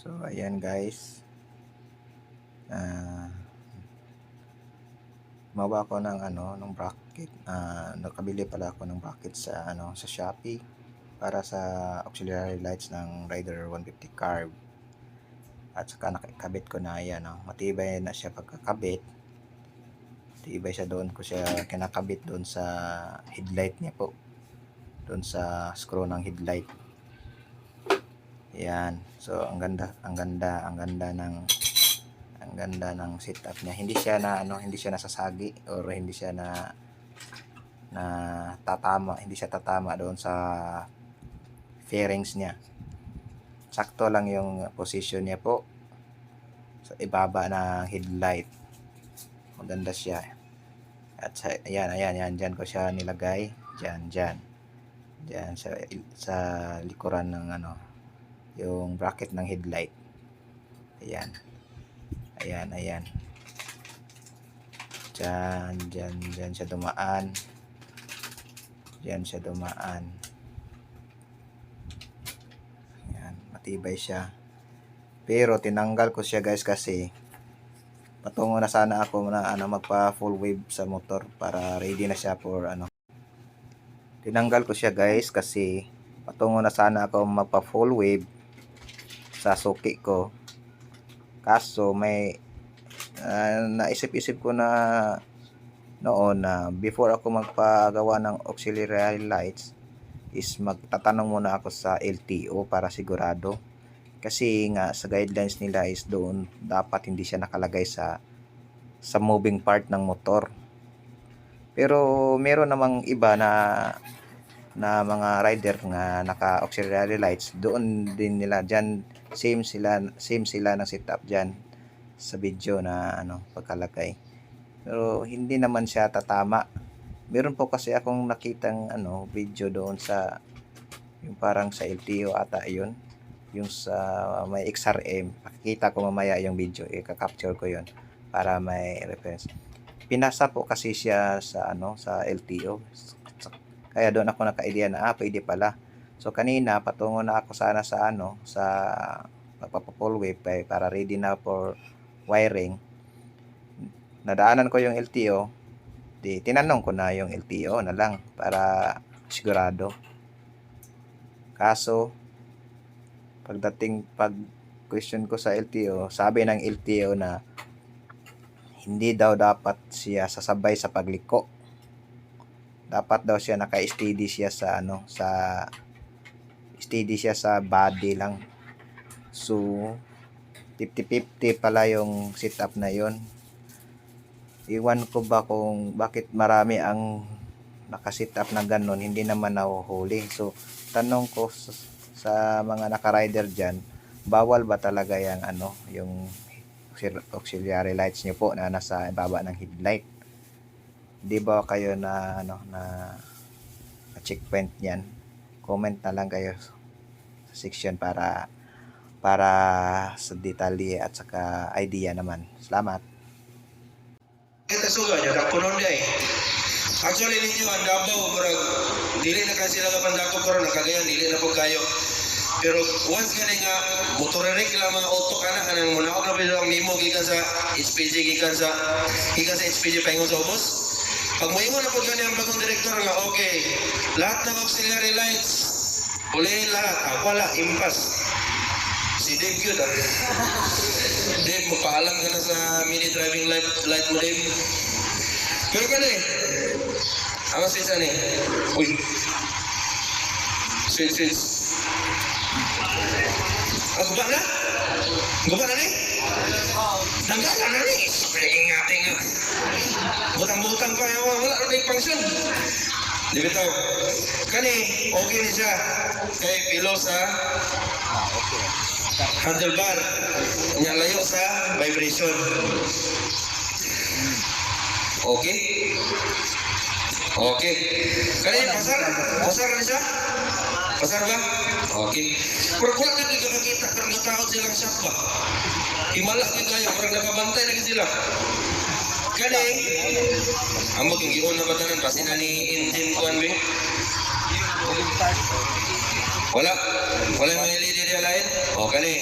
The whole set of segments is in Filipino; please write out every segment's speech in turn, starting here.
So ayan guys, ah, gumawa ako ng bracket. Nakabili pala ako ng bracket sa Shopee para sa auxiliary lights ng Rider 150 carb. At saka nakikabit ko na yan, matibay na siya pagkakabit. Matibay siya, doon ko siya kinakabit doon sa headlight niya po. Doon sa screw ng headlight. Yan. So ang ganda ng setup niya. Hindi siya nasasagi or hindi siya hindi siya tatama doon sa fairings niya. Sakto lang yung position niya po sa ibaba ng headlight. Maganda siya. At ayan, diyan ko siya nilagay. Diyan sa likuran ng yung bracket ng headlight. Ayan. Diyan siya dumaan. Ayan, matibay siya. Pero tinanggal ko siya guys kasi patungo na sana ako na magpa full wave sa motor para ready na siya for Tinanggal ko siya guys kasi patungo na sana ako magpa full wave sa suki ko. Kaso may naisip-isip ko na noon na before ako magpagawa ng auxiliary lights is magtatanong muna ako sa LTO para sigurado. Kasi nga sa guidelines nila is doon dapat hindi siya nakalagay sa moving part ng motor. Pero meron namang iba na mga rider nga naka auxiliary lights, doon din nila diyan same sila ng setup diyan sa video na pagkalagay. Pero hindi naman siya tatama. Meron po kasi akong nakitang video doon sa yung parang sa LTO ata yun, yung sa may XRM. Pakikita ko mamaya yung video, i-capture ko yun para may reference. Pinasa po kasi siya sa sa LTO. Kaya doon ako naka-idea na pwede pala. So kanina patungo na ako sana sa sa magpapa-full wave para ready na for wiring. Nadaanan ko yung LTO. Tinanong ko na yung LTO na lang para sigurado. Kaso pag question ko sa LTO, sabi ng LTO na hindi daw dapat siya sasabay sa pagliko. Dapat daw siya naka-steady siya sa steady siya sa body lang. So 50-50 pala yung setup na yon. Iwan ko ba kung bakit marami ang naka-setup na ganun, hindi naman nahuhuli. So tanong ko sa mga naka-rider diyan, bawal ba talaga yung auxiliary lights niyo po na nasa baba ng headlight? Di ba kayo na checkpoint niyan? Comment na lang kayo sa section para sa detalye at saka idea naman. Salamat. Kita suga niya, tapunon niya eh. Actually ninyo, ang Davao, dili na kasi sila kapandako pero nakagayan, dili na po kayo. Pero once gani nga, motoririk lang mga auto ka na, kanang muna ako na bilang nimo, gikan sa SPG, gikan sa SPG paingon sa ubos. Pag mo ingon na po gani ang bagong direktor nga, okay, lahat ng auxiliary lights, ulihin lahat, wala, impas. Si Dave yun Dave, magpaalam ka na sa mini driving light mo, Dave. Pero gani, ang sisa ni, uy, switch. Guba na? Guba na ni? Nagkala na ni? Sabihin natin nga. Butang-butang pa yung wala rin function. Di ba ito? Kani, okay na siya. Kay pilo sa handlebar. Niya layo sa vibration. Okay? Okay. Kani, pasar na siya? Pasar ba? Okay. Pero kung na dito nakita, pero nataot silang shop ba? Himala din kayo, parang nakabantay na sila. Kani, ang maging gion na batanan, kasi na ni engine kuhan ba? Wala yung LED diya lain. O kani.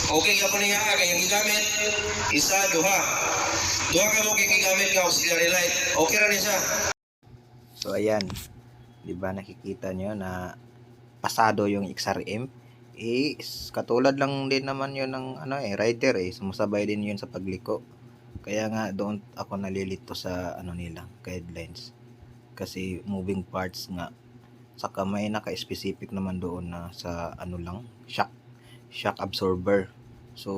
Okay ka po niya kay yung gigamit. Isa, duha. Duha ka mo gigamit nga auxiliary light. Okay ra ni siya. So ayan, 'di ba nakikita nyo na pasado yung XRM? Katulad lang din naman yun ng rider sumasabay din yun sa pagliko. Kaya nga doon ako nalilito sa nila, guidelines. Kasi moving parts nga. Saka may naka-specific naman doon na sa lang, shock absorber. So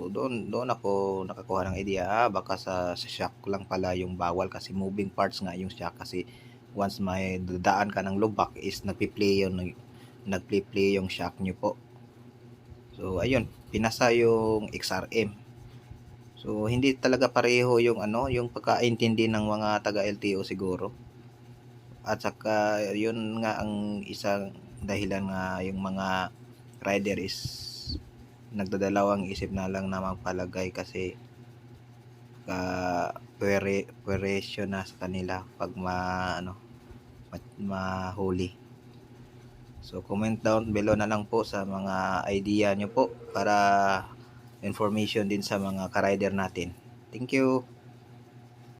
doon ako nakakuha ng idea, baka sa shock lang pala yung bawal kasi moving parts nga yung shock kasi once may dadaan ka ng lubak is nagpi-play yung shock nyo po. So ayun, pinasa yung XRM. So hindi talaga pareho yung yung pagkaintindi ng mga taga LTO siguro. At saka yun nga ang isang dahilan nga yung mga rider is nagdadalawang isip na lang na magpalagay kasi puweresyo na sa kanila pag mahuli. So comment down below na lang po sa mga idea nyo po para information din sa mga ka-rider natin. Thank you.